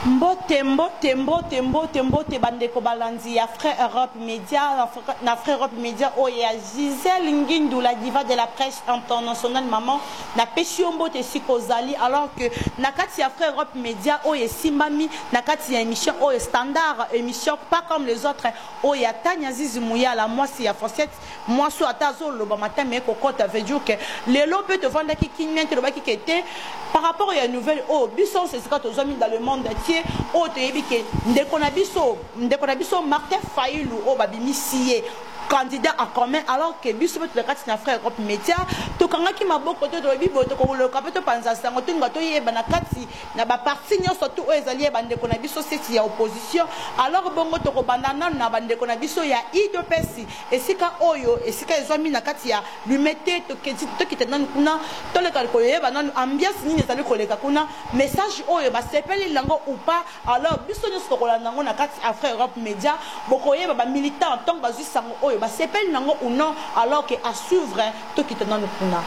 Mbote bandeko balanzi ya Frère Europe Média, na Frère Europe Média oya Gisèle Ngindou, la diva de la presse internationale maman na peshi mbote sikozali, alors que na kati ya Frère Europe Média oya simbami na kati ya émission oya standard, émission pas comme les autres oya Tanya Zizimouya la moi si ya Fossette moi so atazo lo ba matin mais kokota veut dire que les lots peut te vendre qui te lo ba qui était par rapport à une nouvelle oh bisson c'est ce que tu as mis dans le monde entier oh te yebike ndeko na biso Martin Fayulu oh babimisiye candidat en commun, alors que biso le kati na Frère Europe Média to kanga ki maboko to do bibo to ko le kapeto panza sango to ngato yeba na kati na ba parti nyoso to ezali bandeko na biso seti ya opposition, alors bongo to ko bandana na bandeko na biso ya IDPS esika oyo esika ezwami na kati ya lumete to kiti to kitana kuna to le kalko yeba na ambiance nini ezali koleka kuna message oyo ba sepeli lango ou pas, alors biso nyoso ko landa ngo na kati ya Frère Europe Média boko yeba ba militant tant bazu sango oyo ba sepeli nango ou non, alors que à suivre to kitana kuna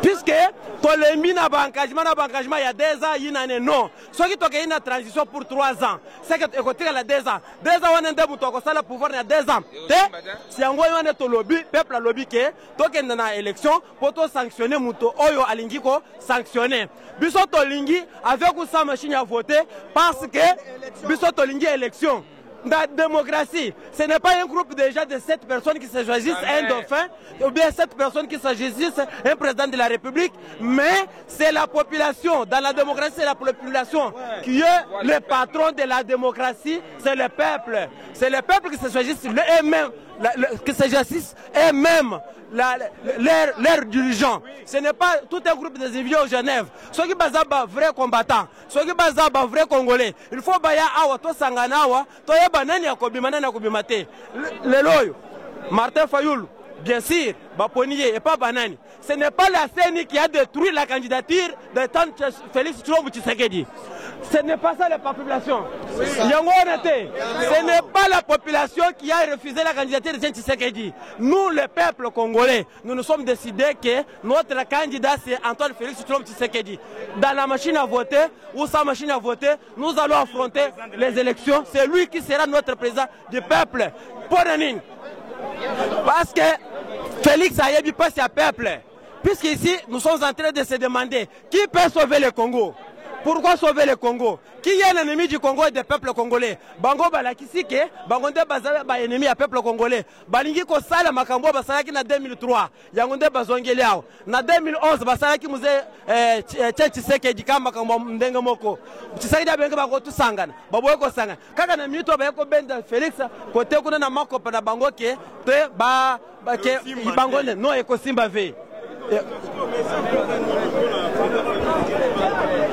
puisque Tolembi na bankagement il y a 2 ans, il y a un non. Soit qui toque une transition pour 3 ans, c'est que écoutez la 2 ans. 2 ans on a un mutoko ça le pouvoir il y a 2 ans. Si on voit un to lobby, peuple lobby que toque na élection pour to sanctionner muto oyo alingi ko sanctionner. Biso tolingi avec ou sans machine à voter parce que biso tolingi élection. La démocratie, ce n'est pas un groupe déjà de 7 personnes qui se choisissent un dauphin, ou bien 7 personnes qui se choisissent un président de la République, mais c'est la population. Dans la démocratie, c'est la population qui est le patron de la démocratie, c'est le peuple. C'est le peuple qui se choisissent eux-mêmes, leurs dirigeants. Ce n'est pas tout un groupe des individus au Genève. Ceux qui basent vrais combattants, ceux qui basent vrais Congolais. Il faut baya awa to sangana awa to yeba nani akobima nani akobimate. Le loyo Martin Fayulu, bien sûr, Baponier et pas Banani. Ce n'est pas la CENI qui a détruit la candidature de Félix Tshisekedi. Ce n'est pas ça la population. Ce n'est pas la population qui a refusé la candidature de Tshisekedi. Nous, le peuple congolais, nous nous sommes décidés que notre candidat c'est Antoine Félix Tshisekedi. Dans la machine à voter ou sans machine à voter, nous allons affronter les élections. C'est lui qui sera notre président du peuple. Parce que Félix Ayebi passe à peuple. Puisqu'ici, nous sommes en train de se demander qui peut sauver le Congo. Pourquoi sauver le Congo? Qui est l'ennemi du Congo et des peuples congolais? Bango balakisike, bangonde bazala ba ennemi à peuple congolais. Balingi ko sala makambo basalaki na 2003. Yangonde bazongeli yao. Na 2011 basalaki muze Tshisekedi kama makambo ndenge moko. Tshisekedi abenge bako tusangana. Baboye ko sangana. Kaka na minute ba ko benda Felix kote kuna na makopa na bango ke te ba ke bangone no ekosimba ve.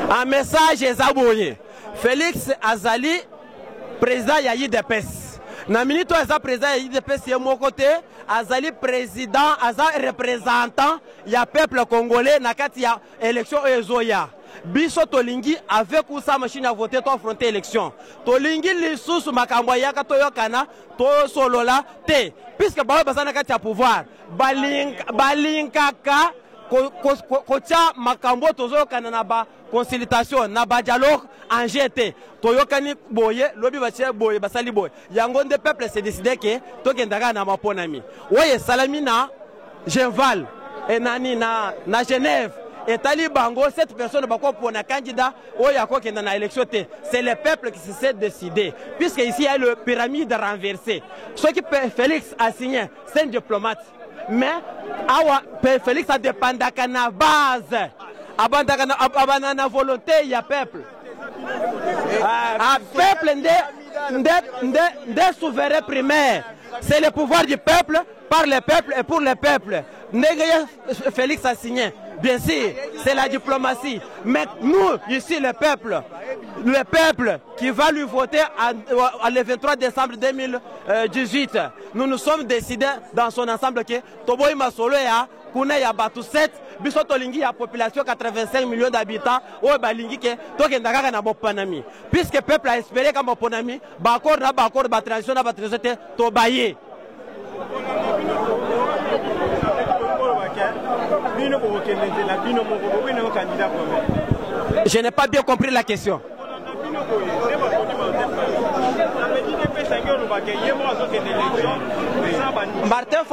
Un message est Félix Azali, président de l'IDPS. Na minute où président de l'IDPS, c'est mon côté, Azali président, Azali représentant, il y a peuple congolais, na kati ya élection ezoya. Biso tolingi avec ou sa machine à voter to affronter élection. Tolingi lisusu makambo yaka to yokana to solola te. Puisque ba bazana kati ya pouvoir, balinkaka kocha makambo tozo kana ba consultation na ba dialogue en GT toyokani boye lobi bache boye basali boye yango nde peuple s'est décidé que tokendaka na maponami oye salami na Genval et nani na Genève et Talibango 7 personnes bako pour na candidat oya ko kenda na élection te, c'est le peuple qui s'est décidé puisque ici il y a le pyramide renversé. Ce qui Félix a signé, c'est un diplomate. Mais Félix a dépendant de la base, à la volonté, il y a peuple. Un peuple des souverains primaires. C'est le pouvoir du peuple, par le peuple et pour le peuple. Félix a signé bien sûr, c'est la diplomatie. Mais nous, ici, le peuple qui va lui voter le 23 décembre 2018, nous nous sommes décidés dans son ensemble que Toboy Masolo ya kuna ya batu 7 biso tolingi ya population 85 millions d'habitants o balingi ke tokenda kaka na bopanami puisque peuple a espéré comme bopanami ba accord ba transition na ba transition to baye. Je n'ai pas bien compris la question. Martin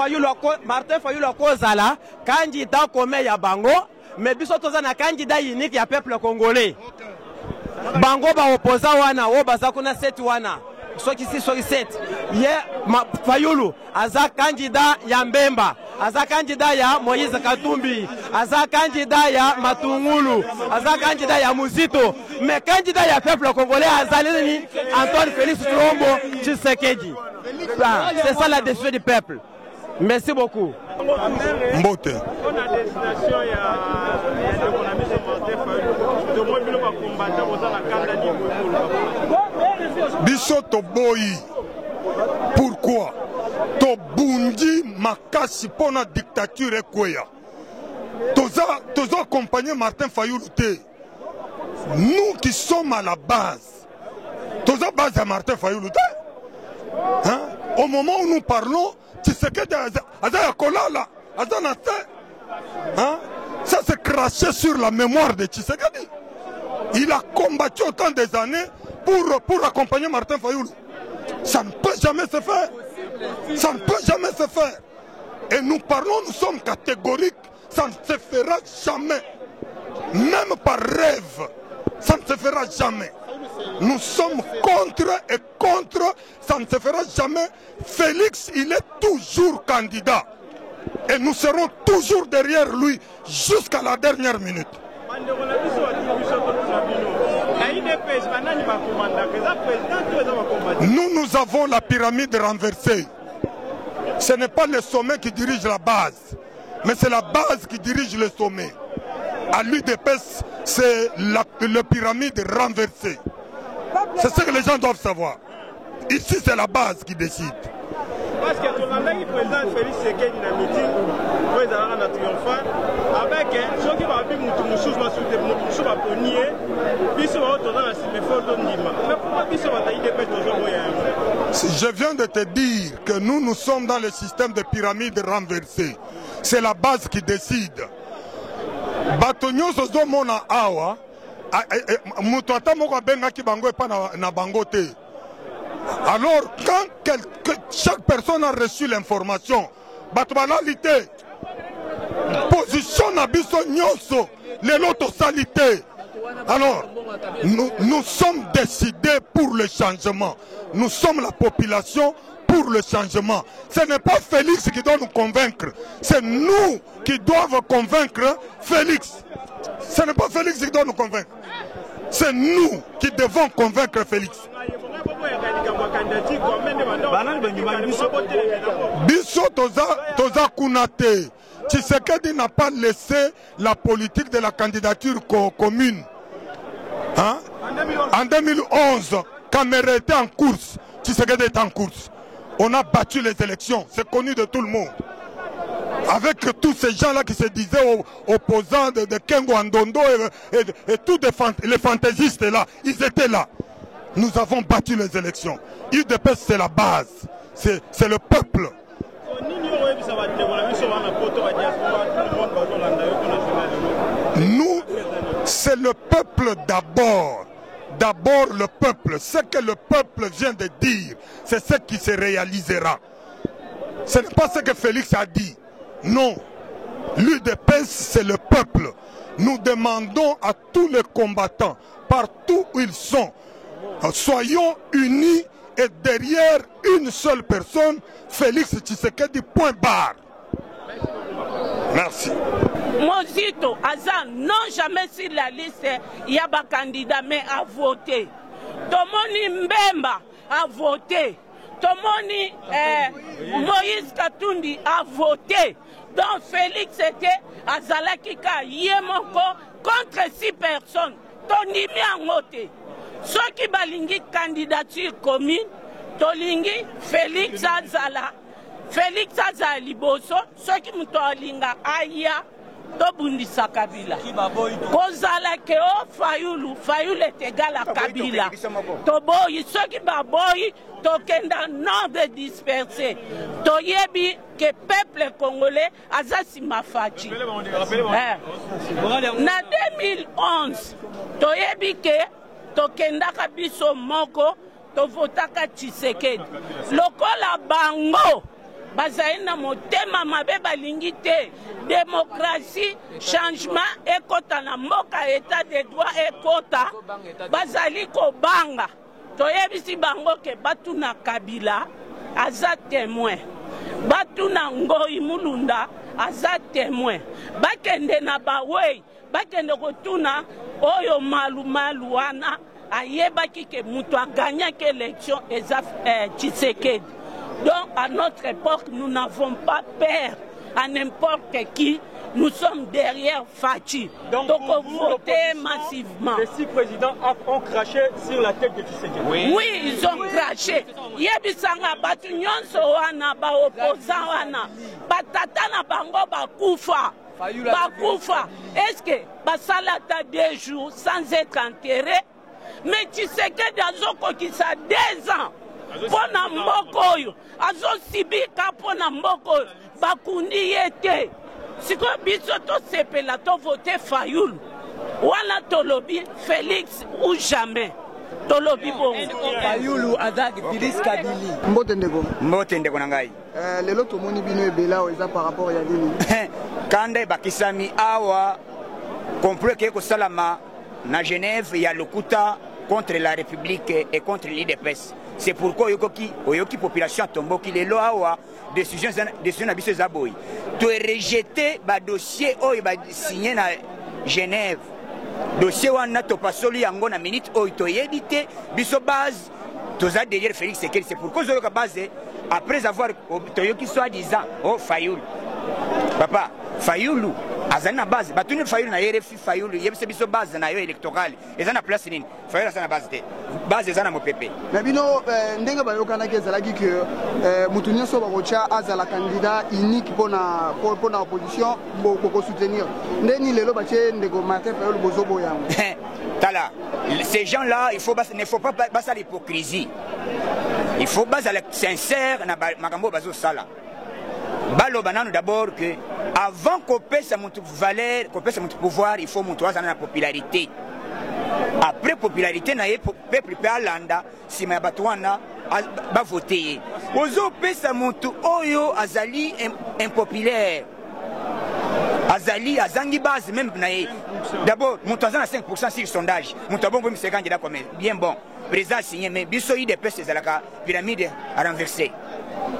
Fayulu kozala candidat comme ya bango mais biso toza na candidat unique ya peuple congolais. Bango ba opposant wana o baza kuna 7 wana. Soki 7 ye Fayulu aza candidat ya Mbemba, aza candidat ya Moïse Katumbi, aza candidat ya Matungulu, aza candidat ya Muzito, mais candidat ya peuple congolais azali Antoine Félix Tshilombo Tshisekedi. C'est ça la décision du peuple. Merci beaucoup. Mbote. Biso toboyi. Pourquoi? Tobundi makasi pona dictature ekweya. Toza accompagné Martin Fayulu te. Nous qui sommes à la base. Toza base à Martin Fayulu te. Hein? Au moment où nous parlons, Tshisekedi Azaya Kolala, Azanate. Hein? Ça s'est craché sur la mémoire de Tshisekedi. Il a combattu autant des années pour accompagner Martin Fayulu. Ça ne peut jamais se faire. Ça ne peut jamais se faire. Et nous parlons, nous sommes catégoriques. Ça ne se fera jamais. Même par rêve, ça ne se fera jamais. Nous sommes contre et contre, ça ne se fera jamais. Félix, il est toujours candidat. Et nous serons toujours derrière lui jusqu'à la dernière minute. Nous avons la pyramide renversée. Ce n'est pas le sommet qui dirige la base, mais c'est la base qui dirige le sommet. À l'UDPS, c'est la pyramide renversée. C'est ce que les gens doivent savoir. Ici, c'est la base qui décide. Parce que tout le monde qui présente Félix Tshisekedi dans le meeting, pour les avoir dans triomphant, avec ceux qui vont appeler Moutoumoussou, Moutoumoussou va ponier, puis ils vont dans la ciméphore de Nima. Mais pourquoi ils sont dans l'IDP toujours? Je viens de te dire que nous sommes dans le système de pyramide renversée. C'est la base qui décide. Batonyo Sozo Mona Awa, Moutouata Moko Bengaki Bango et pas na Bangote. Alors, quand chaque personne a reçu l'information, Batoubalalité, position Nabiso Nyoso, les lotos salité. Alors, nous sommes décidés pour le changement. Nous sommes la population pour le changement. Ce n'est pas Félix qui doit nous convaincre. C'est nous qui doivent convaincre Félix. Ce n'est pas Félix qui doit nous convaincre. C'est nous qui devons convaincre Félix. Biso toza kunate. Tshisekedi n'a pas laissé la politique de la candidature commune. Hein? En 2011, Camera était en course. Tshisekedi est en course. On a battu les élections. C'est connu de tout le monde. Avec tous ces gens-là qui se disaient opposants de Kengo Andondo et tous les fantaisistes là, ils étaient là. Nous avons battu les élections. UDPS, c'est la base. C'est le peuple. Nous, c'est le peuple d'abord. D'abord le peuple. Ce que le peuple vient de dire, c'est ce qui se réalisera. Ce n'est pas ce que Félix a dit. Non. L'UDPS, c'est le peuple. Nous demandons à tous les combattants, partout où ils sont, soyons unis et derrière une seule personne, Félix Tshisekedi, point barre. Merci. Mozito, Azan, non jamais sur la liste, il y a un candidat, mais à voter. Domoni Mbemba a voté. tomoni Moïse Katumbi a voté. Donc Félix était azalaki ka yemoko contre 6 personnes. Tondimi angote. Ceux qui balingi candidature commune, tolingi Félix azala. Félix azala liboso, ceux qui mutolinga aya tobundisa Kabila. Kozala ke o Fayulu, Fayulu est égal à Kabila. Toboyi, ceux qui baboyi, tokenda non de disperser. Toyebi que peuple congolais azasi mafachi. Na 2011, toyebi ke tokenda kabiso moko, tovotaka Tshisekedi. Lokola bango. Bazaina motema mabe balingi te démocratie changement ekota na mboka état de droit ekota bazali ko banga toyebisi bango ke batuna Kabila aza témoin batuna Ngoi Mulunda aza témoin bakende na bawei bakende kotuna oyo malu wana ayebaki ke mutu aganyaki élection eza Tshisekedi. Donc, à notre époque, nous n'avons pas peur à n'importe qui. Nous sommes derrière Fachi. Donc votez massivement. Les 6 présidents ont craché sur la tête de Tshisekedi. Oui, ils ont craché. Yebisanga batu nyonso wana ba opposant wana. Batata na bango bakufa. Bakufa. Est-ce que basalata 2 jours sans être enterré? Mais Tshisekedi azoko qui ça 2 ans. Pona mboko oyo azosibika pona mboko oyo bakundi yete siko biso tosepela tovote Fayulu wana tolobi Félix ou jamais tolobi bongo Fayulu azaki Félix Kabili mbote ndeko na ngai lelo tomoni bino ebela eza par rapport ya nini kanda bakisami awa complot ke ko salama na Genève ya lokuta contre la République et contre l'IDPS. C'est pourquoi Oyoki population tomboki lelo awa décision na biso zaboy. To rejeter ba dossier oyo ba signé na Genève. Dossier wana to pasoli yango na minute oyo to yebite biso base toza derrière Félix Sekeli. C'est pourquoi Zoyoka base après avoir toyoki soi-disant Fayulu. Papa, Fayulu azana base batuni Fayulu na RFI Fayulu yebise biso base na yo électorale ezana place nini Fayulu azana base ezana mopepe na bino ndenge bayokana ke zalaki que mutu nyonso bakocha azala candidat unique pona opposition boko soutenir ndeni lelo batie ndeko Martin Fayulu bozobo yango tala ces gens là il faut pas basa l'hypocrisie il faut basa sincère na makambo bazo sala balo banano d'abord que avant qu'on pèse mon valeur, qu'on pèse mon pouvoir, il faut monter la popularité. Après popularité, na peuple peut alanda si ma batouana va voter. Ozo pèse mon oyo azali impopulaire. Azali azangi base même nae. D'abord, mon à 5% sur le sondage. Mon tabon pour me se candidat comme bien bon. Président signé mais biso IDPS c'est la pyramide à renverser.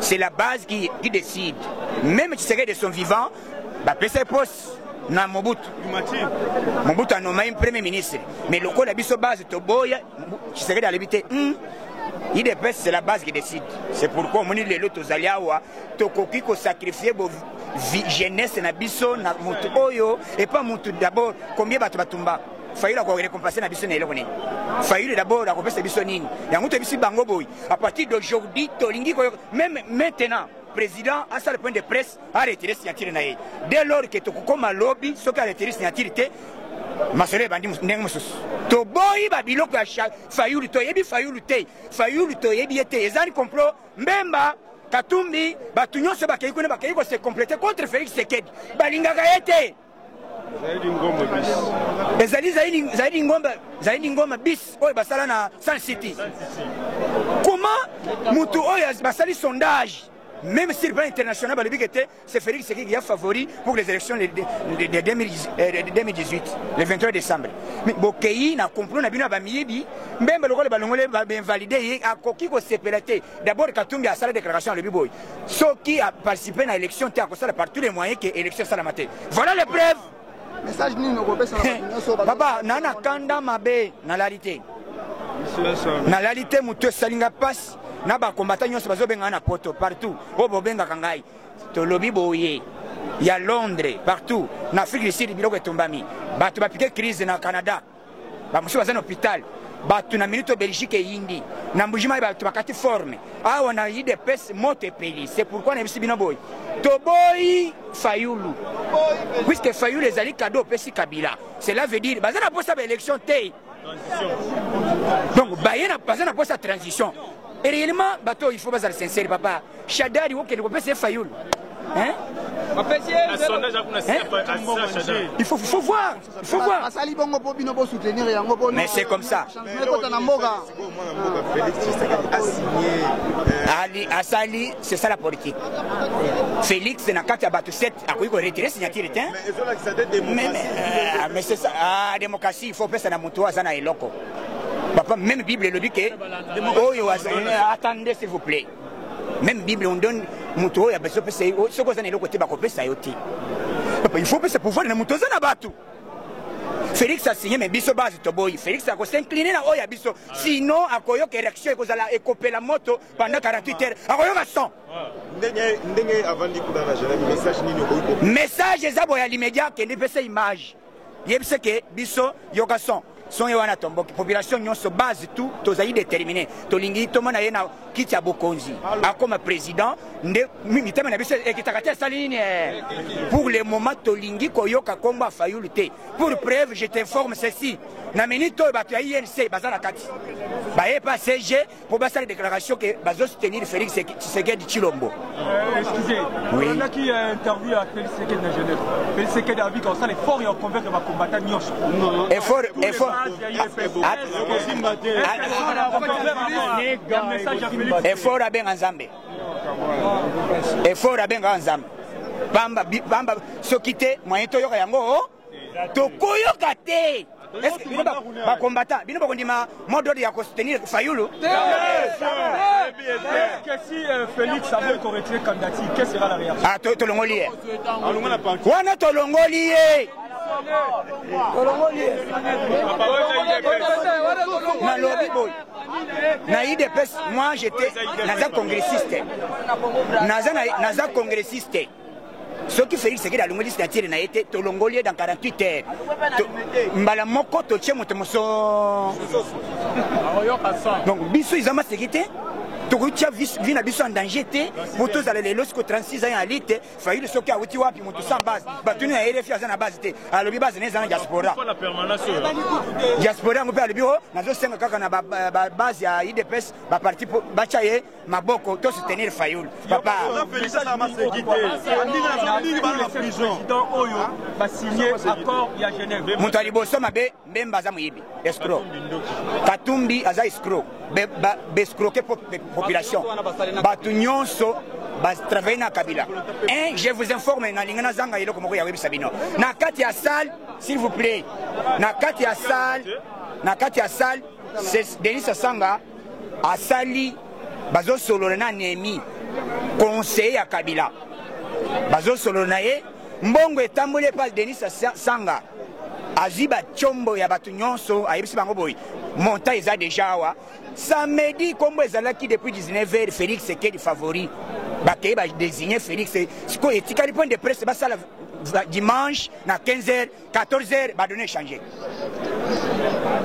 C'est la base qui décide. Même si c'est de son vivant, bah PC poste na Mobutu. Mobutu a nommé un premier ministre. Mais le coup de la base de Toboya, qui serait dans l'habité. IDPS c'est la base qui décide. C'est pourquoi on dit les autres aliawa, tokoki ko sacrifier bo jeunesse na biso na mutu oyo et pas mutu d'abord combien batumba. Fayulu ko récompenser na biso na eloko nini. Fayulu d'abord la récompenser biso nini. Ya mutu biso bango boy. À partir d'aujourd'hui tolingi ko même maintenant président a ça le point de presse a retiré signature na ye. Dès lors que tokoma lobby soka retiré signature te masere bandi ndenge mususu. To boy ba biloko ya Fayulu to yebi Fayulu to yebi ete ezali complot mbemba Katumbi batu nyonso bakei ko se compléter contre Félix Sekedi. Balingaka ete Zaidi ngomba bis oyo basala na Sun City. Comment mutu oyo basali sondage même si le plan international c'est Félix Sekedi qui a favori pour les élections de 2018 le 23 décembre. Mais Bokei na complot na bino ba miyebi mbembe lokole balongole ba invalider a koki ko sepelate. D'abord Katumbi a sala déclaration le biboy. Ceux qui a participé à l'élection té a ça par tous les moyens que élection ça la maté. Voilà les preuves. Message ni no kopesa na papa nana kanda mabe na réalité. Na réalité mutu salinga passe na bakombata nyonso bazobenga na poto partout oyo bobengaka ngai tolobi boye ya Londres partout na Afrique du Sud biloko etombami bato bapike crise na Canada bamosusu baza na hôpital bato na minute Belgique eyindi na mbujima bato bakati forme awa na UDPS moto epeli. C'est pourquoi na bisi bino boy toboyi Fayulu puisque Fayulu ezali cadeau pesi Kabila. Cela veut dire baza na posa ba élection te donc baza na posa transition et réellement bato il faut baza sincère papa Shadari okende ko pesa Fayulu hein. Il faut voir. Mais c'est comme ça. Asali, c'est ça la politique. Félix, c'est Nakati a battu 7. À quoi il retirer signature? Mais c'est ça. La démocratie, il faut faire ça dans mon toit, ça n'a pas. Papa, même Bible le dit que. Attendez, s'il vous plaît. Même Bible, on donne Mouto, il y a besoin de ce qu'on a le côté bakopé, ça y est. Il faut que ce pouvoir de Mouto Zanabatou. Félix a signé, mais Bisso base Toboy. Félix a s'incliné dans Oya Bisso. Sinon, à Koyo, qui réaction, il a écopé la moto pendant 48 heures. À Koyo, message, c'est à l'immédiat, qui est une image. Il y a que Bisso, Yogason. Son yoana tombo population nyonso base tout tozayi déterminé tolingi to mona yena kitia bokonzi comme président nde mitema na biso ekitakati saline pour le moment tolingi koyoka komba Fayulu te. Pour preuve je t'informe ceci na minute bato ya INC bazana kati baye pas CG pour basa la déclaration que bazo soutenir Félix Tshisekedi Tshilombo. Excusez, on a qui interview à Félix Tshisekedi na Genève. Félix Tshisekedi a dit qu'on s'allait fort et on convaincre va combattre nyonso. Effort effort à benga nzambe effort à benga nzambe bamba sokite moyen to yoka yango to koyoka te. Est-ce que ba combattant bino ba kondima modo ya ko soutenir Fayulu que si Félix avait retiré candidature, quelle sera la réaction? Ah to longoli wana to longoli moi j'étais naza congressiste. Ce qui fait c'est que la longue signature n'a été tolongolier dans 48 heures. Mbala moko toche motomoso. Donc biso izama sécurité. Tokutia vina biso en danger te. Moto za lelo siko 36 ans en lite. Faille le soki awuti wapi moto sans base. Batuni na RFI azana base te. Alobi base neza na diaspora. Diaspora ngope alobi o nazo senga kaka na base ya IDPS ba parti ba chaye maboko to soutenir Fayulu. Papa Félix azama sécurité. Président Oyo va signer accord ya Genève. Moto aliboso mabe mbemba za muyibi. Escroc. Katumbi aza escroc. Bescroquer population. Batu nyonso travailler na Kabila. Je vous informe na lingana zanga yelo komoko ya webi sabino. Na kati ya salle, s'il vous plaît. Na kati ya salle, c'est Denis Sanga a sali bazo solo na Nemi conseiller ya Kabila. Bazo solo na ye mbongo etambole pas Denis Sanga. Aziba chombo ya batu nyonso ayebisi bango boy. Monta eza déjà wa. Samedi, comme ezalaki depuis 19h, Félix Tshisekedi favori. Bakei ba désigner Félix. Siko etikali point de presse ba sala dimanche na 15h, 14h ba donner changer.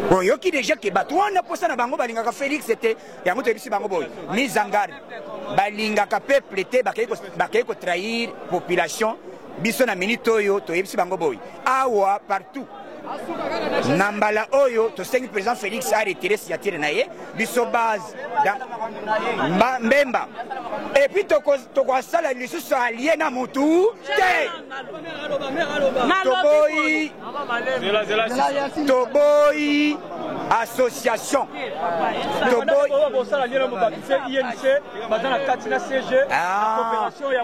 Bon, yoki déjà que batwana posa na bango balingaka Félix c'était yango tebisi bango boy. Mise en garde. Balingaka peuple te bakei ko trahir population. Biso na minute oyo to yebisi bango boy. Awa partout. Nambala Oyo, to seng président Félix a retiré signature naye, biso base Mbemba. Et puis toko sala lisusu allié na mutu te. Toboyi association.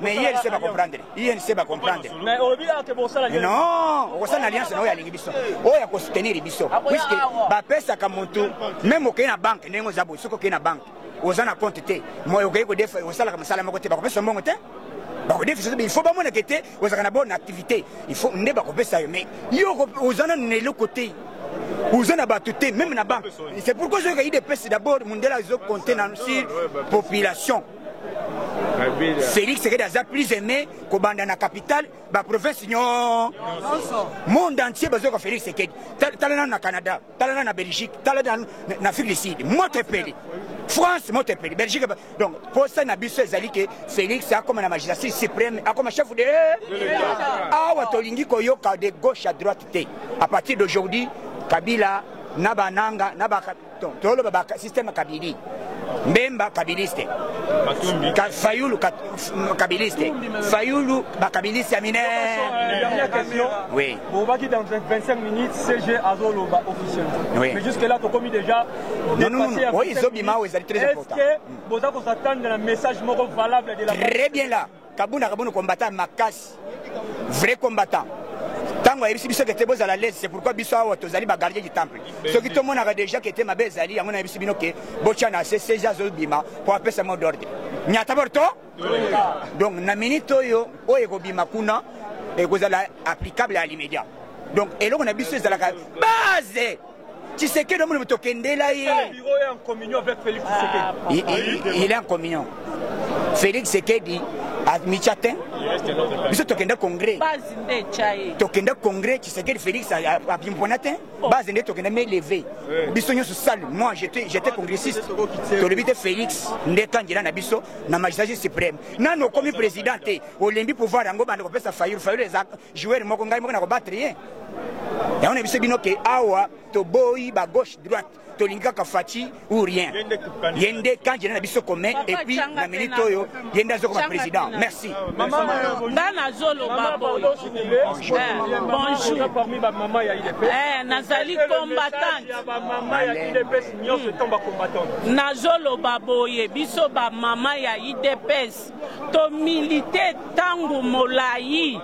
Mais INC va comprendre. INC va comprendre. Non, on va alliance na oya lingi biso. Oya ko soutenir biso. Puisque ba pesa ka mutu même au na banque nengo zabo soko ke na banque. Ozana compte te. Moi oké ko defa osala comme sala moko te ba ko pesa mbongo te. Il faut pas mon inquiéter, vous avez une bonne activité. Il faut ne pas couper ça, mais il y a un autre côté. Vous en avez tout, même na banque. C'est pourquoi je dis IDPS d'abord, Mundela ils ont compté dans la population. Félix Sekedi a plus aimé qu'au banda na capitale, la province monde entier besoin de Félix Sekedi. Talana na Canada, talana na Belgique, talana na Afrique du Sud, monte pays. France, monte pays, Belgique. Donc pour ça na biso ezali que Félix a comme la magistrature suprême, a comme chef de ah watolingi koyoka de gauche à droite té. À partir d'aujourd'hui, Kabila nabananga nabaka tolo ba système kabili. Mbemba kabiliste Fayulu kabiliste Fayulu bakabiliste amine. Dernière question. Oui. On va quitter dans 25 minutes CG Azolo officiellement. Oui. Mais jusque là tu as commis déjà non. Oui, Zobima est très important. Est-ce que vous avez s'attendre un message valable de la très bien là. Kabuna combattant Makas. Vrai combattant. Tango a biso que teboza la laisse, c'est pourquoi biso awa tozali ba gardien du temple. Ceux qui tout monde a déjà qui était ma bezali, ya mona biso bino que bochana c'est CG Azobima pour appeler ça mot d'ordre. Nyata borto? Donc na minute oyo oyeko bima kuna et kozala applicable à l'immédiat. Donc et là on a biso za la base. Tu sais que le monde tokende là il est en communion avec Félix Sekedi. Il est en communion. Félix Sekedi a Michatin. Biso tokenda congrès. Tokenda congrès, tu sais que Félix a bien ponatin. Base de tokenda me lever. Biso nyo salle. Moi j'étais congressiste. To le bité Félix ndekandira na biso na magistrature suprême. Nano comme président au lembi pouvoir ngo banda ko pesa Fayulu les joueurs moko ngai moko na ko battre rien. Et on a vu bino que awa to boy ba gauche droite to linga ka fati ou rien. Yende quand j'ai na biso commun et puis na minute oyo yende azo comme président. Merci. Bana zolo babo. Bonjour. Parmi ba maman ya IDPS. Nazali combattante. Ba maman ya IDPS nyonso tomba combattante. Nazolo babo ye biso ba maman ya IDPS to militer tango molai.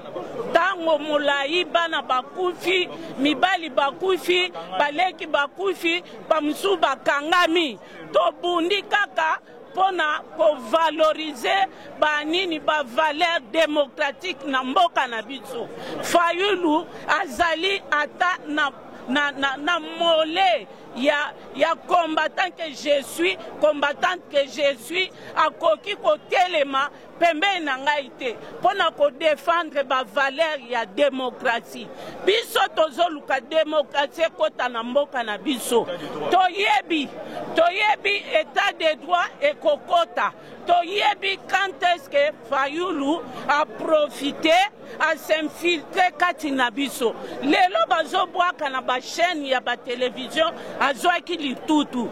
Tango molai bana bakufi mibali bakufi baleki bakufi bamusu bakangami to bundi kaka pona ko valoriser banini ba valeur démocratique na mboka na biso. Fayulu azali ata na mole ya combattant que je suis, combattante que je suis, a koki ko telema pembe na ngai te pona ko défendre ba valeur ya démocratie. Biso tozoluka démocratie kota na mboka na biso. Toyebi état de droit et kokota. Toyebi quand est-ce que Fayulu a profité à s'infiltrer kati na biso. Lelo bazo boaka na ba chaîne ya ba télévision azwaki litutu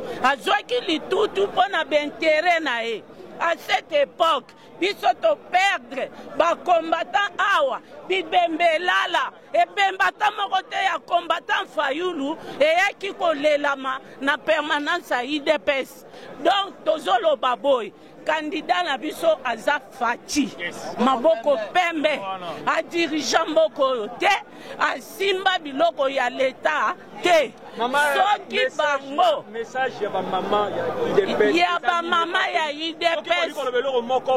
pona b'intérêt na e. À cette époque, biso to perdre ba combattant awa bibembelala et bembata mokote ya combattant Fayulu et yaki ko lelama na permanence à IDPS. Donc tozolo baboy candidat na biso aza fati maboko pembe a dirigeant mboko te a simba biloko ya l'État te soki bango message ya ba maman ya IDPS ya ba maman ya IDPS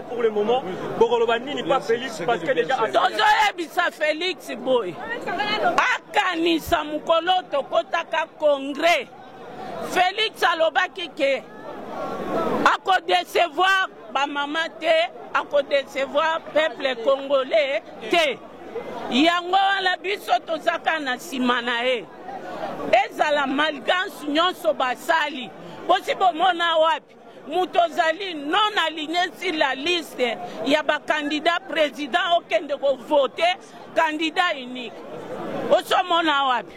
pour le moment bokoloba nini pas Félix parce que déjà tozoyebisa Félix boy akanisa mukolo tokotaka congrès. Félix alobaki ke ako décevoir ba maman te, ako décevoir peuple congolais te. Yango la biso tozaka na sima na e. Ezala malgance nyonso basali. Bosi bomona wapi? Mutozali non aligné sur la liste ya ba candidat président okende ko voter candidat unique. Oso mona wapi?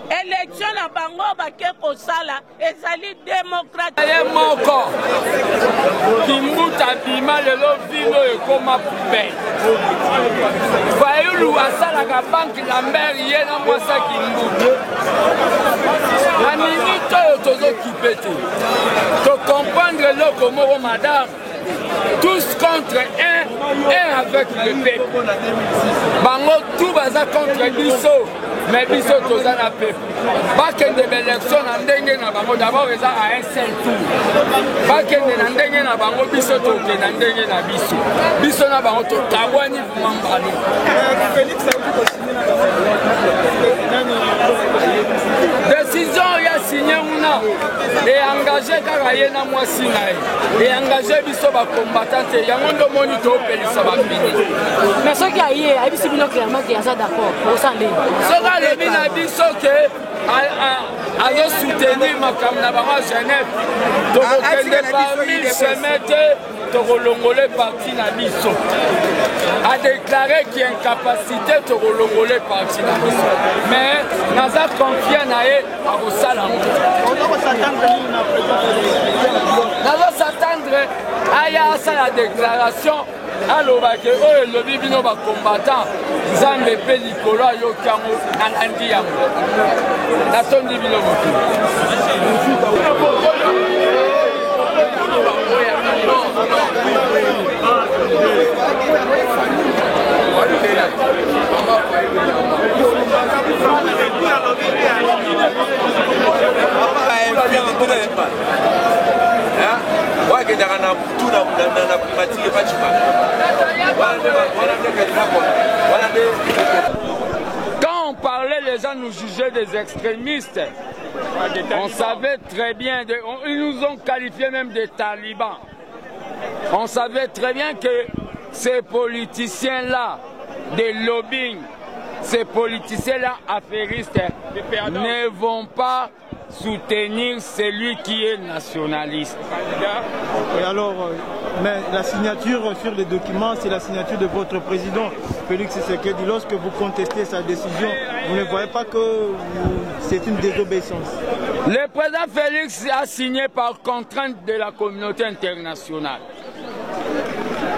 Élection na bango bake kosala ezali démocratique. Ye moko kimbuta bima lelo vino ekoma poubelle. Fayulu asalaka banque Lambert ye na mwasa kimbuta. La minute oyo tozokipe te. To comprendre loko moko madame. Tous contre un avec le peuple. Bango tout baza contre biso. mais biso toza na peuple bakende baélection na ndenge na bango d'abord eza à un seul tour bakende na ndenge na bango biso tokende na ndenge na biso biso na bango tokabwani vumambale décision ya signé una et engagé kaka ye na mwasi na ye et engagé biso bacombattant te yango ndo moni toopelisa bapini mais soki aye ayebisi bino clairement ke aza d'accord osandeni soki alobi na biso ke azosoutenir makambo na bango Genève tokokende par 1000 chemin te tokolongole parti na biso adéclaré ki incapacité tokolongole parti na biso mais naza confiant na ye akosala ngo nazosatendre aya asala déclaration alobaki oyo elobi bino bacombattant nzambe mpe likolo ayoki yango nalandi yango natondi bino mokili Quand on parlait, les gens nous jugeaient des extrémistes. On savait très bien, ils nous ont qualifiés même de talibans. On savait très bien que ces politiciens-là, des lobbying, ces politiciens-là affairistes ne vont pas soutenir celui qui est nationaliste. Et alors, mais la signature sur les documents, c'est la signature de votre président, Félix Tshisekedi. Lorsque vous contestez sa décision, vous ne voyez pas que c'est une désobéissance? Le président Félix a signé par contrainte de la communauté internationale.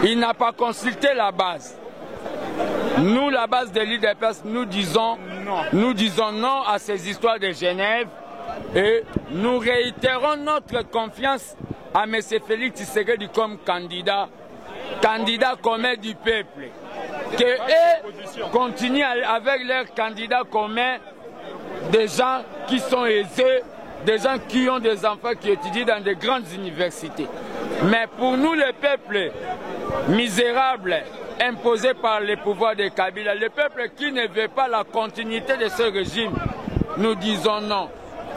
Il n'a pas consulté la base. Nous, la base de l'IDPS, nous disons non à ces histoires de Genève et nous réitérons notre confiance à M. Félix Tshisekedi comme candidat commun du peuple. Qu'ils continuent avec leurs candidats communs, des gens qui sont aisés, des gens qui ont des enfants qui étudient dans de grandes universités. Mais pour nous, le peuple misérable, imposé par les pouvoirs de Kabila, le peuple qui ne veut pas la continuité de ce régime, nous disons non.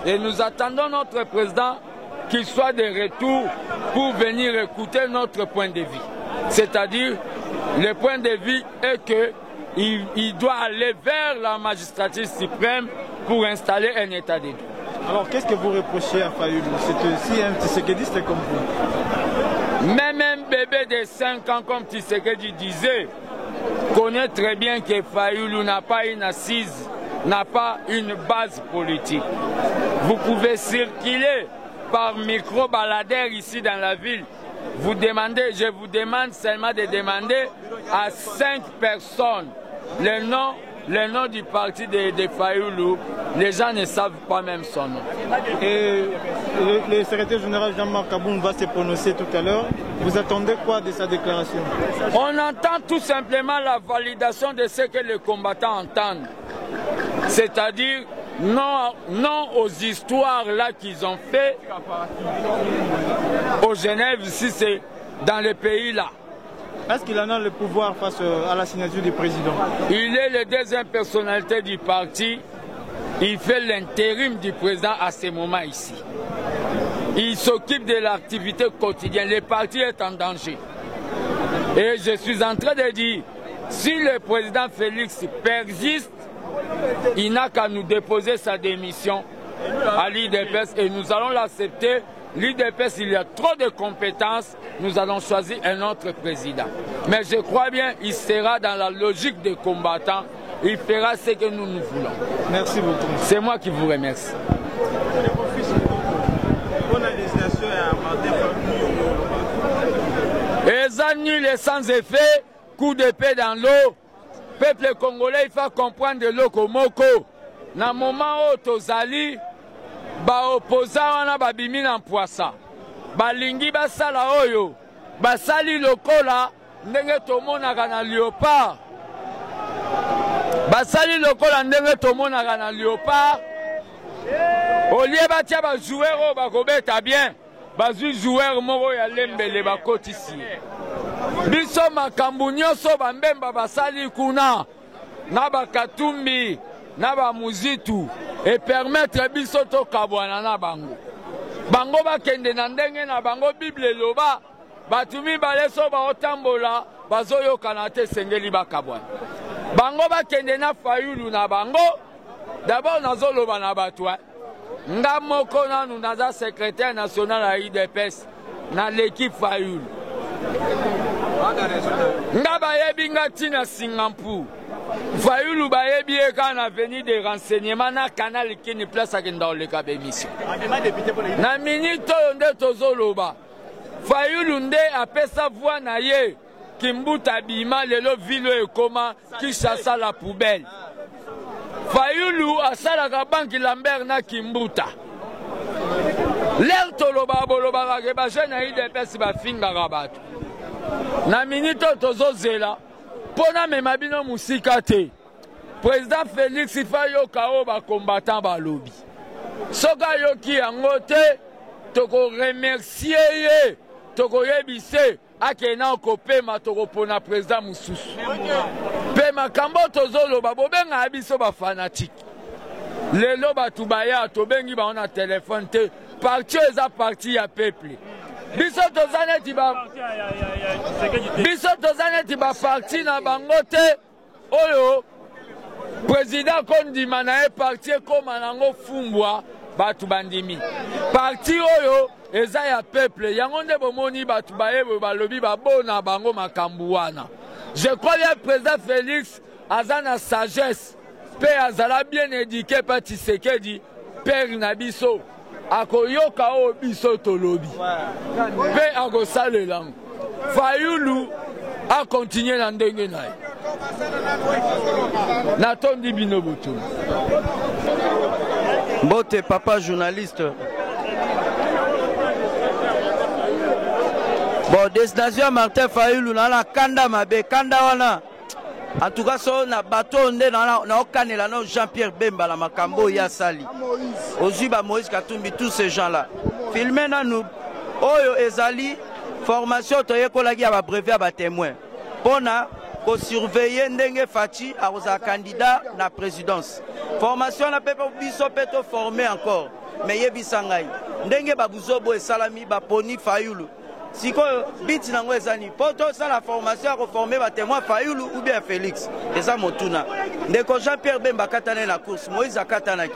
Et nous attendons notre président qu'il soit de retour pour venir écouter notre point de vue. C'est-à-dire, le point de vue est qu'il doit aller vers la magistrature suprême pour installer un état de droit. Alors, qu'est-ce que vous reprochez à Fayoulou? C'est aussi un Tshisekediste comme vous. Même un bébé de 5 ans, comme Tshisekedi disait, connaît très bien que Fayoulou n'a pas une assise, n'a pas une base politique. Vous pouvez circuler par micro-baladeur ici dans la ville. Vous demandez, je vous demande seulement de demander à 5 personnes le nom du parti de Fayoulou. Les gens ne savent pas même son nom. Et le secrétaire général Jean-Marc Aboum va se prononcer tout à l'heure. Vous attendez quoi de sa déclaration? On entend tout simplement la validation de ce que les combattants entendent. C'est-à-dire non aux histoires là qu'ils ont fait au Genève, si c'est dans le pays là. Est-ce qu'il en a le pouvoir face à la signature du président? Il est la deuxième personnalité du parti. Il fait l'intérim du président à ce moment ici. Il s'occupe de l'activité quotidienne. Le parti est en danger. Et je suis en train de dire, si le président Félix persiste, il n'a qu'à nous déposer sa démission à l'IDPS et nous allons l'accepter. L'IDPS, il y a trop de compétences, nous allons choisir un autre président. Mais je crois bien qu'il sera dans la logique des combattants, il fera ce que nous voulons. Merci beaucoup. C'est moi qui vous remercie. Les nuls et sans effet, coup d'épée dans l'eau. Peuple congolais, il faut comprendre le komoko. Na moment où tozali, ba opposant wana babimi na poisa. Balingi basala oyo, basali lokola ndenge tomonaka na léopard. basali lokola ndenge tomonaka na Léopard olie batia bajoueur oyo bakobeta bien bazwi joueur moko ya lembele bakotisi biso makambo nyonso bambemba basali kuna na bakatumbi na bamuzitu epermettre biso tokabwana na bango bango bakende na ndenge na bango Bible eloba batu mibale so baotambola bazoyokana te esengeli bakabwana bango bakende na Fayulu na bango d'abord nazoloba na bato nga moko nanu naza secrétaire national ya UDPS na l'équipe Fayulu nga bayebi nga tina Singapour Fayulu bayebi eka na avenue de renseignement na canal kini place akenda oleka bemission na minute oyo nde tozoloba Fayulu nde apesa voix na ye Kimbuta bima lelo vilo ekoma Kinshasa la poubelle Fayulu asalaka banki Lambert na Kimbuta l'air toloba boloba ke ba jeune UDPS ba fingaka bato na minute tozozela pona mema bino musika te président Félix Fayoka o ba combattant balobi soka yoki yango te toko remercier ye toko yebise akena kopema toko pona président mususu pe makambo tozoloba bobenga biso ba fanatique lelo batu baya tobengi ba na téléphone te parti eza parti ya peuple biso tozaneti ba parti na bango te oyo président kondima na e parti ekoma nango fumbwa batu bandimi parti oyo eza ya peuple yango nde bomoni batu bayebo balobi babona bango makambu wana je crois bien président Félix aza na sagesse pe azala bien éduqué pa Tshisekedi père na biso akoyoka o biso tolobi pe akosalela Fayulu a continuer na ndenge na ye natondi bino botu Mbote papa journaliste. Bon, destination Martin Fayulu na kanda mabe kanda wana. En tout cas, so na bateau nde na okanela no Jean-Pierre Bemba la makambo ya sali. Ozuba Moïse Katumbi tous ces gens-là. Filmer na nous oyo ezali formation toyekolaki ya ba brevet ba témoin. Pona ko surveiller ndenge Fachi aza candidat na présidence. Formation na pepe biso peto former encore. Mais yebisangai. Ndenge babuzobo esalami ba poni Fayulu. Siko biti nango ezani poto ça la formation à reformer ba témoin Fayulu ou bien Félix eza motuna ndeko Jean-Pierre Bemba katana na course Moïse akatanaki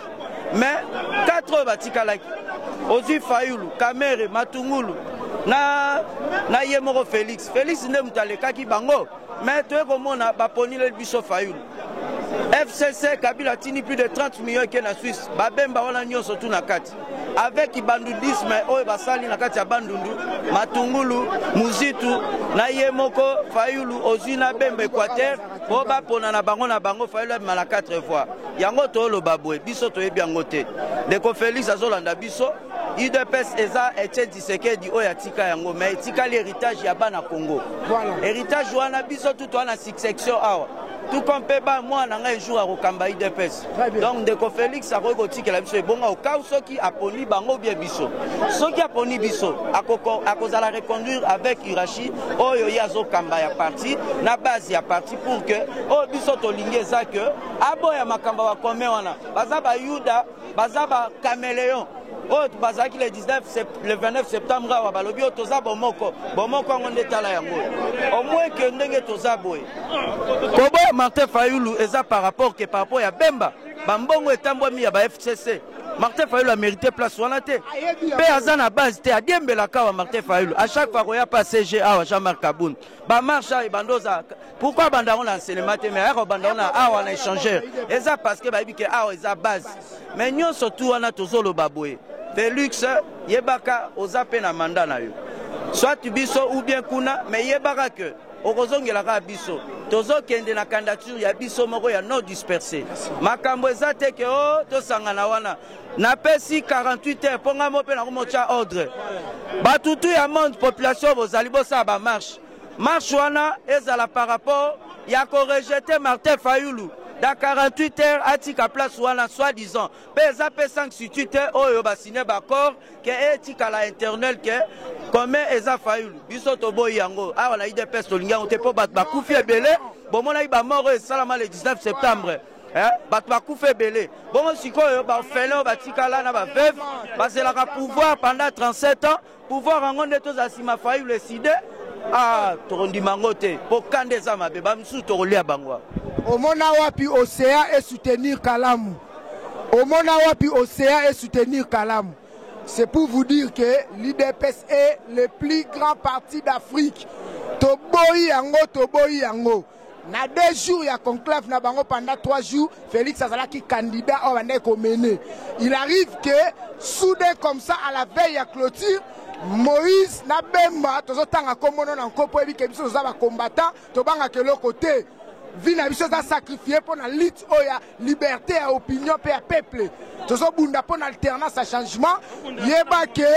mais 4 batikalaki ozi Fayulu Kamere Matungulu na yemoro Félix nde mutalekaki bango mais to komona ba poni le biso Fayulu FCC Kabila tini plus de 30 millions que na Suisse ba Bemba wana nyonso tuna kati avec ibandudisme oyo basali na kati ya bandundu Matungulu Muzitu na yemoko Fayulu ozina Bemba Équateur po bapona na bango Fayulu mala 4 fois yango tolo babwe biso toyebi yango te ndeko Félix azolanda biso UDPS eza Etienne Tshisekedi oyo atika yango mais etika l'héritage ya bana Congo voilà héritage wana biso tout wana succession awa tout comme peba moi na ngai jour à Rokamba UDPS donc ndeko Félix akoki kotikela biso ebonga au cas soki aponi bango bien biso soki aponi biso akozala reconduire avec Irachi oyo yazo kamba ya parti na base ya parti pour que o biso tolingi eza que aboya makamba wa kome wana bazaba Yuda bazaba caméléon oh bazaki le 29 septembre wa balobi toza bomoko ngonde tala yango au moins que ndenge toza boy kobo Martin Fayulu eza par rapport ya Bemba bambongo etambwami ya ba FCC Martin Fayulu a mérité place wana te pe aza na base te adiembela kawa Martin Fayulu à chaque fois koya pas CGA wa Jean-Marc Kaboun ba marche et bandoza pourquoi bandaron na enseignement mais aro bandaron na awa na échangeur eza parce que ba bike awa eza base mais nyon surtout wana tozolo baboye Félix yebaka ozape na mandat na yo soit biso ou bien kuna mais yebaka que okozongela ka biso tozokende na candidature ya biso moko ya non dispersé makambo eza te ke o tosangana wana na pesi 48 heures ponga mo pe na komocha ordre batutu ya monde population bozali bosa ba marche wana ezala par rapport ya ko rejeter Martin Fayulu dans 48 heures atika place wana soi-disant pesa pe 568 heures oyo ba signé d'accord que etika la internel que comme eza Fayulu biso toboyi yango awa na IDPS tolinga on te po bat ba kufi ebele bomona ba mort et salama le 19 septembre bat ba kufi ebele bon sikoyo ba felo batika la na ba veuve bazelaka pouvoir pendant 37 ans pouvoir en nde to za sima Fayulu décider ah tondi mangote pour kande za mabe ba msu to rolia bangwa omona wapi océan et soutenir Kalamu omona wapi océan et soutenir Kalamu. C'est pour vous dire que l'IDPS est le plus grand parti d'Afrique. Toboyi yango. Na 2 jours, il y a conclave na bango pendant 3 jours. Félix Azala qui candidat au Waneko mené. Il arrive que, soudain comme ça, à la veille à clôture, Moïse na bemba, tozo tanga komono na nkopo ebi ke biso za ba combattant, to banga ke l'autre côté. Vie na biso za sacrifier pour la lutte oya liberté à opinion pe à peuple. Tozo bunda pour alternance à changement. Yeba ke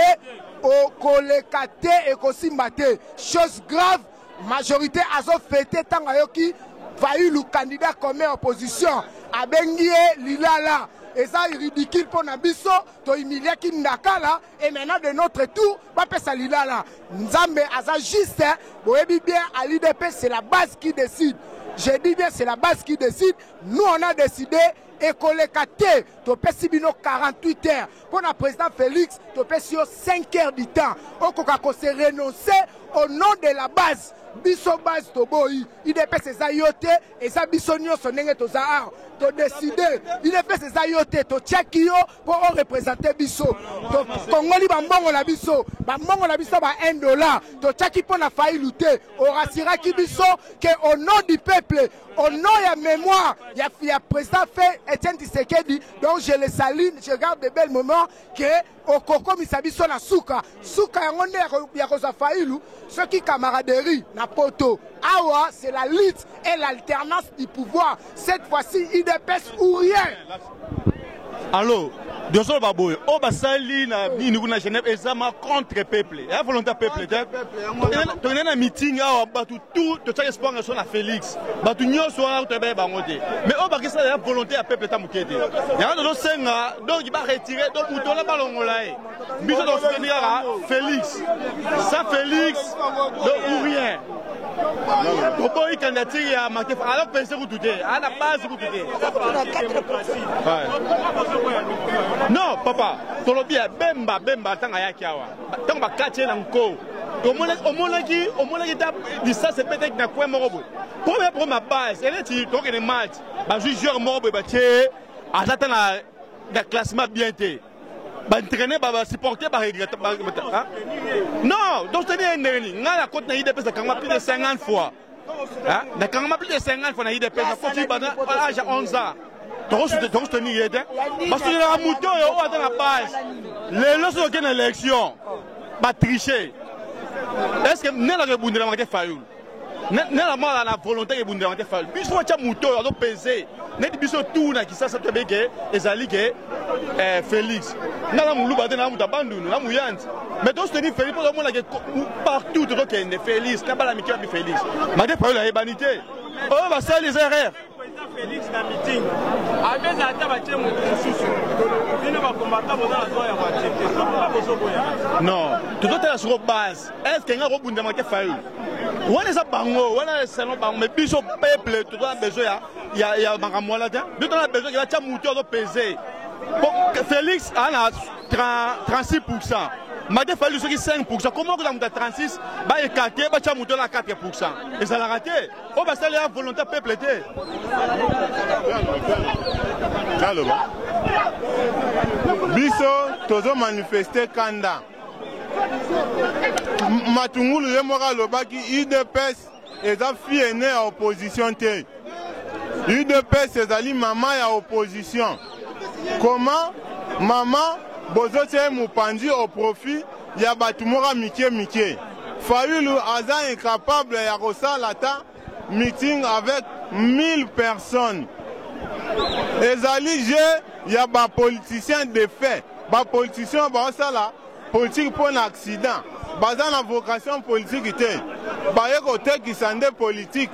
o kolekate et kosimbate. Chose grave, majorité azo fêté tanga yoki Fayulu candidat comme opposition. Abengie Lilala. Et ça est ridicule pour Nabiso, to humilier qui Ndakala, et maintenant de notre tour, pas ça Lilala. Nzambe aza juste, vous voyez bien, à l'IDP, c'est la base qui décide. Je dis bien, c'est la base qui décide. Nous, on a décidé, et kolekate, to pesibino 48 heures. Pour le président Félix, to pesio 5 heures du temps. On peut se renoncer au nom de la base. Biso base to boy, IDP c'est ayote et ça biso nyonso ndenge to za to décider, IDP c'est ayote to tchakio pour représenter biso. To Congoli ba mbongo la biso ba $1 to tchaki pour na Fayulu te. On rassira ki biso que au nom du peuple, au nom ya mémoire, il y a président fait Etienne Tshisekedi, donc je le salue, je regarde de belles moments que au Koko misabiso na suka yango nde ya koza Fayulu, ceux qui camaraderie na poto. Awa, c'est la lutte et l'alternance du pouvoir. Cette fois-ci, IDPS ou rien. Alors, de ce baboy, on va salir na Genève examen contre peuple. Il y a volonté peuple. Tu as un meeting à tout de chaque espoir sur la Félix. Tu n'y as pas de bangoté. Mais on va que ça la volonté à peuple tamukete. Il y a d'autres senga donc il va retirer donc pour la ballongolaï. Biso donc soutenir Félix. Ça Félix ou rien. Pourquoi il candidature à Martin alors pensez vous tout à la base vous tout non papa tolobia bemba tanga yaki awa tanga bakati na nko omonaki ta distance peut-être na quoi morobo pour ma base elle est donc une match ba joueur morobo ba tie atata na classement bien té ba entraîner ba supporter ba regretter non donc c'est un neni ngala côté na IDP ça quand plus de 50 fois hein na quand plus de 50 fois na IDP ça faut ba âge 11 ans donc soutenir aide parce que la moto yo à la base les lorsqu'on gagne l'élection ba tricher est-ce que ne la rebondira ma Fayulu ne la volonté de bondira ma Fayulu biso cha moto yo peser net biso tout na qui ça te beke ezali ke Félix na mulu ba na muta bandunu na muyanti mais donc soutenir Félix pour le monde partout donc que Félix na bala miki bi Félix ma Fayulu la humanité oh va ça les erreurs Félix na meeting avec la table de mon susu bino ba combattant boza na zoya ba tete pas bozo boya non tout est sur base est-ce que nga robunda ma Fayulu wana za bango wana salon bango mais biso peuple tout a besoin ya bangamwa là tout a besoin ya cha muto do peser Félix a 36%. Made Fayulu soki 5%. Comment que la 36 ba écarté ba cha muto na 4%. Et ça l'a raté. On va saluer la volonté peuple té. Biso tozo manifester kanda. Matungulu ye moka lobaki IDPS eza fille né à opposition té. UDPS ezali maman ya opposition. Comment maman bozote mopanzi au profit ya batumora mike. Fayulu aza incapable ya kosala ta meeting avec 1000 personnes. Ezali je ya ba politicien de fait. Ba politicien ba sala politique pour un accident. Baza na vocation politique té. Ba ye kote kisande politique.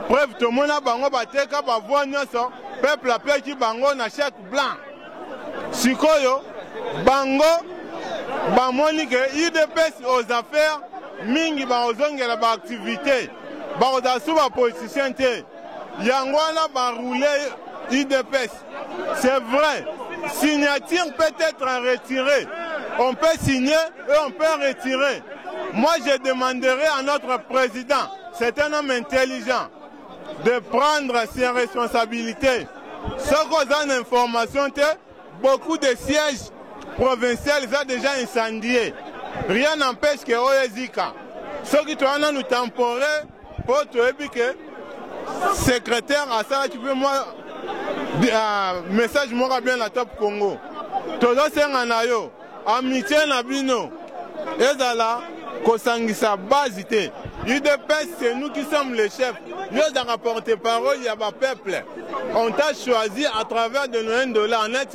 Preuve to mona bango bateka ba voix nyonso peuple apeki bango na chèque blanc. Sikoyo bango bamoni ke UDPS aux affaires mingi baozongela ba activité baozasu ba politicien te yango wana baroule UDPS. C'est vrai, signature peut être retirée, on peut signer et on peut retirer. Moi je demanderai à notre président, c'est un homme intelligent, de prendre ses responsabilités. Ce qu'on a une information, beaucoup de sièges provinciaux sont déjà incendiés. Rien n'empêche que Oyezika. Ce qui doit nous temporer pour que secrétaire à ça, tu peux moi message moi bien la top Congo. Todo senganayo amitié na bino. Ezala kosangisa basité. UDPS, c'est nous qui sommes les chefs. Nous avons porté parole, il y a un peuple. On t'a choisi à travers de nos $1 en net.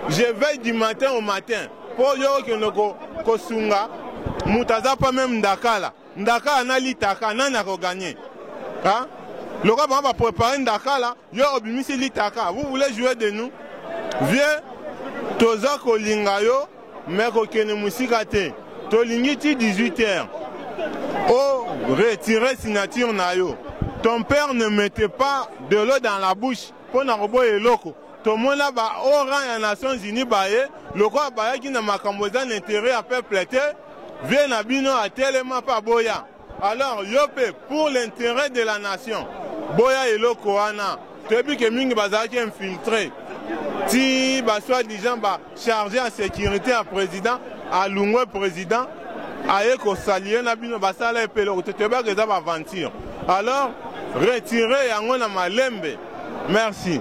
Je veille du matin au matin. Pour que nous kosunga, mutaza pas même Ndakala. Ndakala n'a litaka, n'a pas gagné. Le gars va préparer Ndakala, yo obimisi litaka. Vous voulez jouer de nous? Viens, toza kolingayo, mais kokene musikate. Tolingiti 18h. Oh, retirer signature nayo. Ton père ne mettait pas de l'eau dans la bouche pour n'arobo et loco. Tout le monde là bas au rang des Nations Unies baye, le quoi baye qui n'a makamboza l'intérêt à peuple vient à bino à tellement pas boya. Alors yope pour l'intérêt de la nation. Boya et loco ana. Depuis que mingi bazaki infiltré. Si bah soit disant bah chargé en sécurité à président. À l'ungwe président, à Eko Salier, Nabino Basala et Pelo, Teteba, que ça va aventure. Alors, retirez Yangona Malembe. Merci.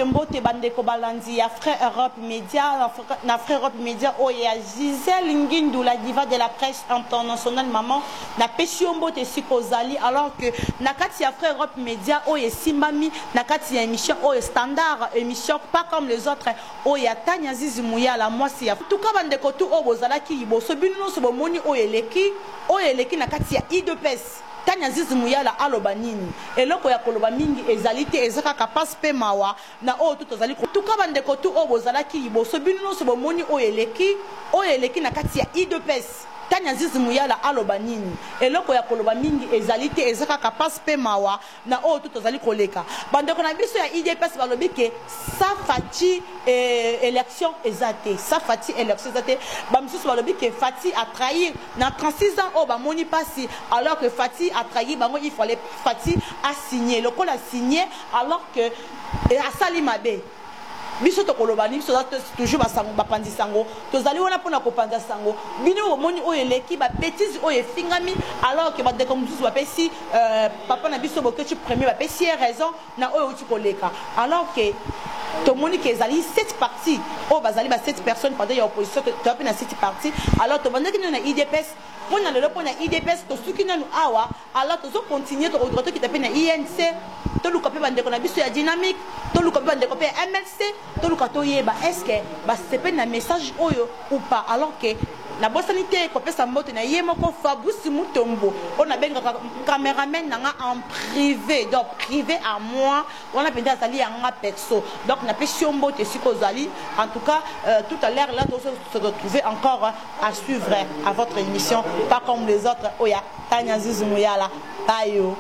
Mbote bandeko balanzi ya Frère Europe Média na Frère Europe Média oya Gisèle Ngindu la diva de la presse internationale maman na pesi mbote sikozali alors que na kati ya Frère Europe Média oya simbami na kati ya émission oya standard émission pas comme les autres oya Tanya Zizi Muyala moi si ya tout cas bandeko tout obozala ki iboso bino so bomoni oya eleki na kati ya IDPS Tanya Zizi Muyala aloba nini eloko ya koloba mingi ezalite ezaka kapase pe mawa na o tout ozali tout ka bandeko tout obozala ki iboso bino so bomoni oyeleki na kati ya IDPS Tanya Zizi Muyala aloba nini eloko ya koloba mingi ezalite ezaka kapase pe mawa na o tout ozali koleka bandeko na biso ya IDPS balobi ke sa fati élection ezate sa fati élection ezate bamisusu balobi ke Fati a trahi na 36 ans o ba moni pasi alors que Fati a trahi bango il fallait Fati a signé le col a signé alors que a sali mabe biso to kolobani biso toujours basango bapandi sango tozali wana pona kopanda sango bino omoni oyeleki ba bêtise oyefingami alors que ba de comme tous bapesi papa na biso bokechi premier bapesi raison na oyo uti koleka alors que to moni que ezali 7 parties o bazali ba 7 personnes pendant ya opposition to apena 7 parties alors to bandaki na IDPS pona lelo pona IDPS to suki nanu awa alors to continuer to regretter ki tapena INC to luka pe bandeko na biso ya dynamique to toluka mpe bandeko mpe MLC toluka toyeba est-ce que basepeli na message oyo ou pas, alors que na bosani te kopesa mbote na ye moko Fabrice Mutombo on abengaka caméraman nanga en privé, donc privé à moi on a pensé azali yanga perso, donc na pesi mbote sikozali. En tout cas tout à l'heure là on se retrouver encore à suivre à votre émission, pas comme les autres. Oya Tanya Zizumuyala tayo.